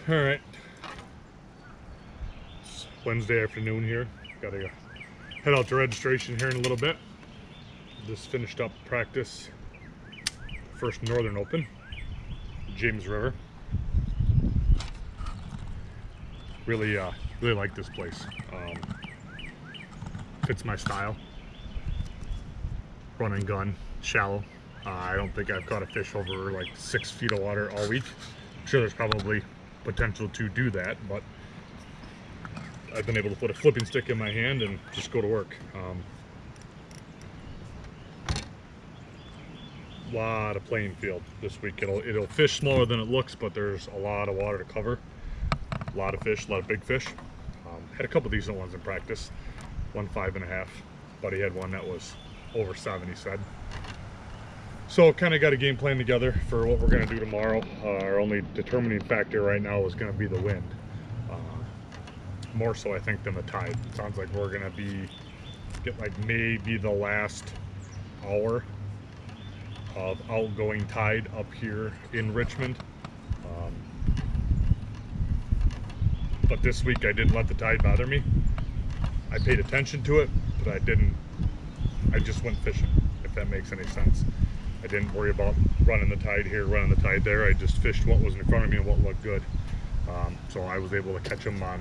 All right, it's Wednesday afternoon here. Gotta head out to registration here in a little bit. Just finished up practice, first Northern Open, James River. Really like this place. Fits my style. Run and gun, shallow. I don't think I've caught a fish over like 6 feet of water all week. I'm sure there's probably potential to do that, but I've been able to put a flipping stick in my hand and just go to work. Lot of playing field this week. It'll fish smaller than it looks, but there's a lot of water to cover. A lot of fish, a lot of big fish. Had a couple decent ones in practice. One 5.5. Buddy had one that was over 7, he said. So kind of got a game plan together for what we're going to do tomorrow. Our only determining factor right now is going to be the wind. More so I think than the tide. It sounds like we're going to get like maybe the last hour of outgoing tide up here in Richmond. But this week I didn't let the tide bother me. I paid attention to it, but I just went fishing, if that makes any sense. I didn't worry about running the tide here, running the tide there. I just fished what was in front of me and what looked good. So I was able to catch them on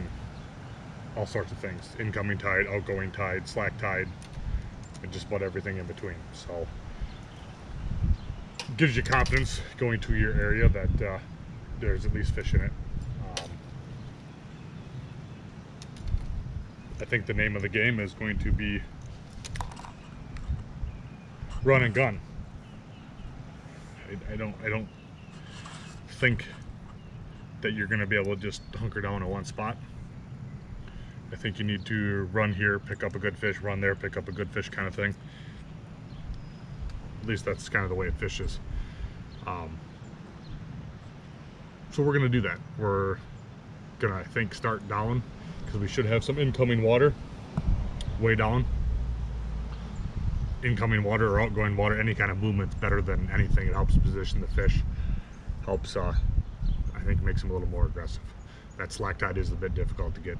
all sorts of things. Incoming tide, outgoing tide, slack tide, and just about everything in between. So gives you confidence going to your area that there's at least fish in it. I think the name of the game is going to be run and gun. I don't think that you're going to be able to just hunker down in one spot. I think you need to run here, pick up a good fish, run there, pick up a good fish, kind of thing. At least that's kind of the way it fishes. So we're going to do that. We're going to, I think, start down, because we should have some incoming water way down. Incoming water or outgoing water, any kind of movement's better than anything. It helps position the fish, helps I think makes them a little more aggressive. That slack tide is a bit difficult to get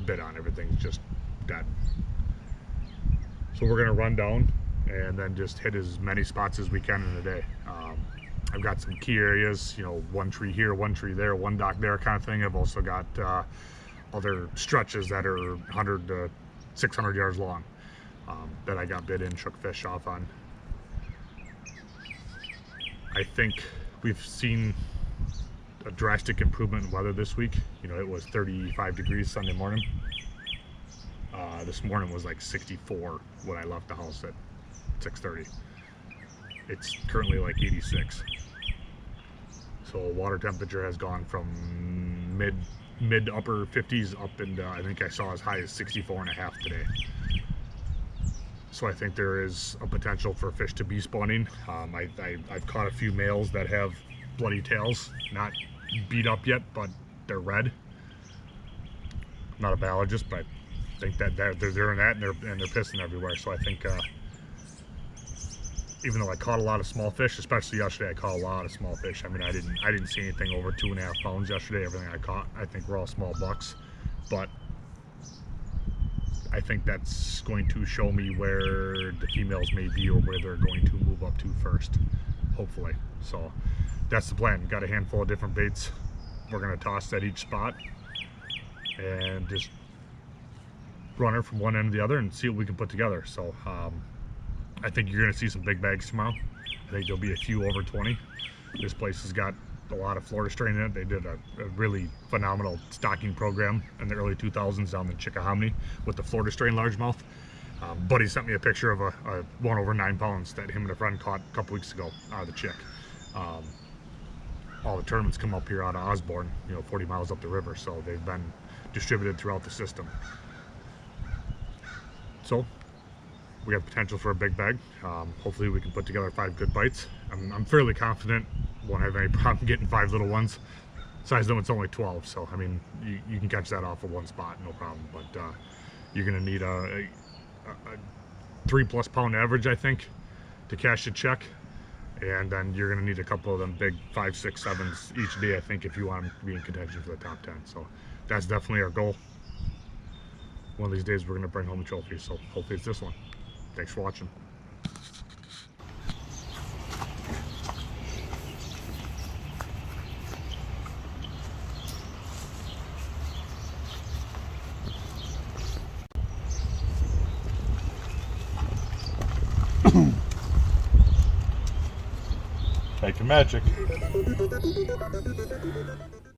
bit on. Everything's just dead. So we're gonna run down and then just hit as many spots as we can in a day. I've got some key areas, you know, one tree here, one tree there, one dock there, kind of thing. I've also got other stretches that are 100 to 600 yards long that I got bit in, shook fish off on. I think we've seen a drastic improvement in weather this week. You know, it was 35 degrees Sunday morning. This morning was like 64 when I left the house at 6:30. It's currently like 86. So water temperature has gone from mid upper 50s up into, I think I saw as high as 64.5 today. So I think there is a potential for fish to be spawning. I've caught a few males that have bloody tails, not beat up yet, but they're red. I'm not a biologist, but I think that they're doing that and they're pissing everywhere. So I think even though I caught a lot of small fish, especially yesterday, I caught a lot of small fish. I mean, I didn't see anything over 2.5 pounds yesterday. Everything I caught, I think, were all small bucks. But I think that's going to show me where the females may be or where they're going to move up to first, hopefully. So that's the plan. Got a handful of different baits we're going to toss at each spot and just run her from one end to the other and see what we can put together. So I think you're going to see some big bags tomorrow. I think there'll be a few over 20. This place has got a lot of Florida strain in it. They did a really phenomenal stocking program in the early 2000s down in Chickahominy with the Florida strain largemouth. Buddy sent me a picture of a one over 9 pounds that him and a friend caught a couple weeks ago out of the Chick. All the tournaments come up here out of Osborne, you know, 40 miles up the river, so they've been distributed throughout the system. So we have potential for a big bag. Hopefully we can put together 5 good bites. I'm fairly confident won't have any problem getting 5 little ones. Size limit's only 12, so I mean you can catch that off of one spot, no problem. But you're gonna need a 3+ pound average, I think, to cash a check. And then you're going to need a couple of them big 5, 6, 7s each day, I think, if you want to be in contention for the top 10. So that's definitely our goal. One of these days we're going to bring home a trophy, so hopefully it's this one. Thanks for watching. Making magic.